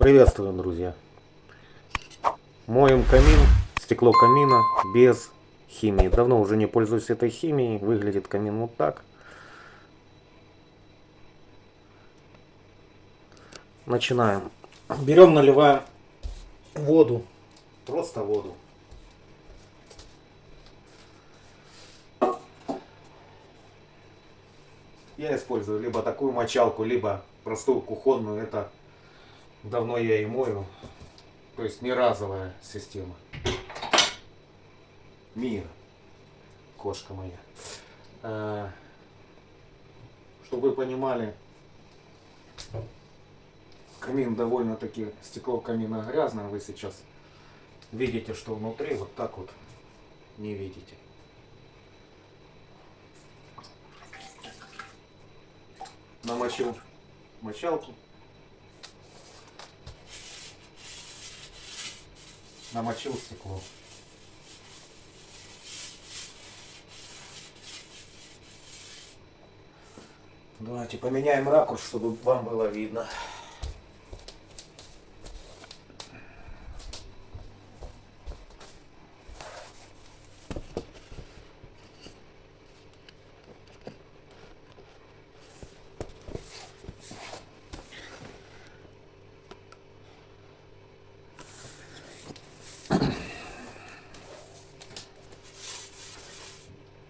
Приветствую, друзья! Моем камин, стекло камина без химии. Давно уже не пользуюсь этой химией. Выглядит камин вот так. Начинаем. Берем, наливаем воду. Просто воду. Я использую либо такую мочалку, либо простую кухонную. Это давно я и мою. То есть не разовая система. Мир. Кошка моя. Чтобы вы понимали, камин довольно-таки, стекло камина грязное. Вы сейчас видите, что внутри, вот так вот не видите. Намочил мочалку. Намочил стекло. Давайте поменяем ракурс, чтобы вам было видно.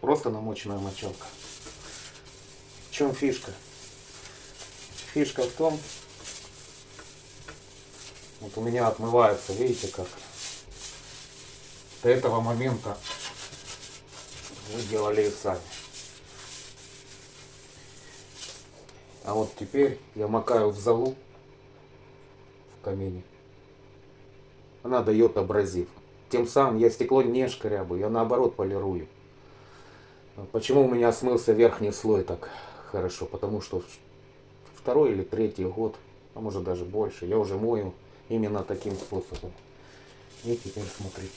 Просто намоченная мочалка. В чем фишка? Фишка в том, вот у меня отмывается, видите как? До этого момента вы делали их сами. А вот теперь я макаю в золу в камине. Она дает абразив. Тем самым я стекло не шкрябаю, я наоборот полирую. Почему у меня смылся верхний слой так хорошо? Потому что второй или третий год, а может даже больше, я уже мою именно таким способом. И теперь смотрите.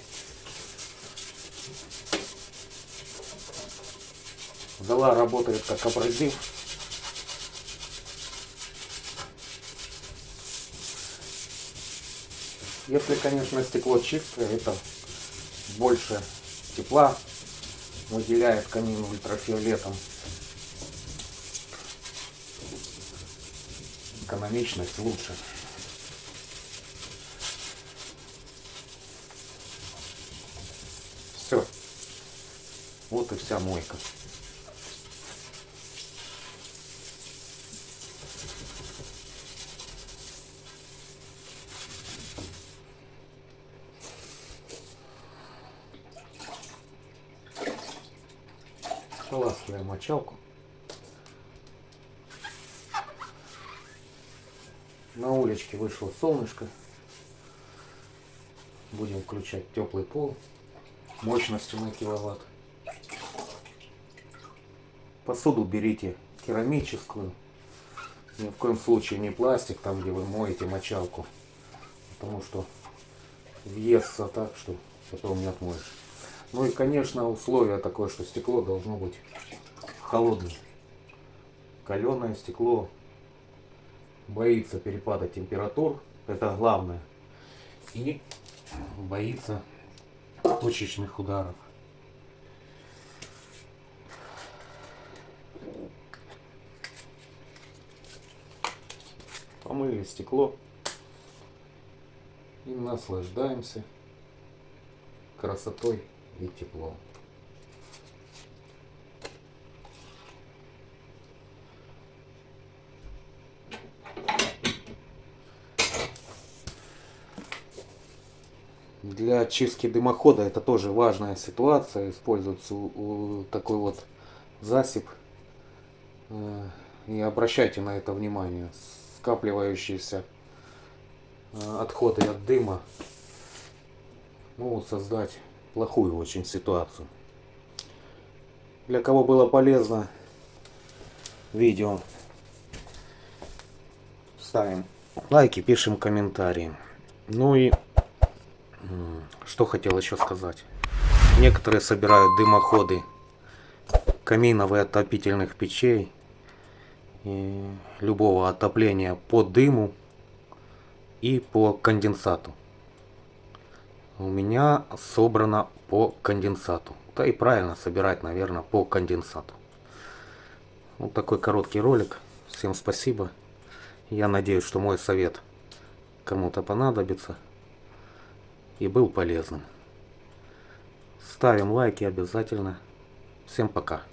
Зола работает как абразив. Если, конечно, стекло чистое, это больше тепла выделяет камин ультрафиолетом. Экономичность лучше. Все. Вот и вся мойка. Поласкиваем мочалку. На уличке вышло солнышко. Будем включать теплый пол мощностью на киловатт. Посуду берите керамическую. Ни в коем случае не пластик, там где вы моете мочалку. Потому что въестся так, что потом не отмоешь. Ну и, конечно, условие такое, что стекло должно быть холодным. Каленое стекло боится перепада температур, это главное. И боится точечных ударов. Помыли стекло и наслаждаемся красотой и теплом. Для очистки дымохода это тоже важная ситуация. Используется такой вот засип. И обращайте на это внимание. Скапливающиеся отходы от дыма могут создать плохую очень ситуацию. Для кого было полезно видео, ставим лайки, пишем комментарии. Ну и что хотел еще сказать. Некоторые собирают дымоходы каминов и отопительных печей и любого отопления по дыму и по конденсату. У меня собрано по конденсату. Да и правильно собирать, наверное, по конденсату. Вот такой короткий ролик. Всем спасибо. Я надеюсь, что мой совет кому-то понадобится и был полезным. Ставим лайки обязательно. Всем пока.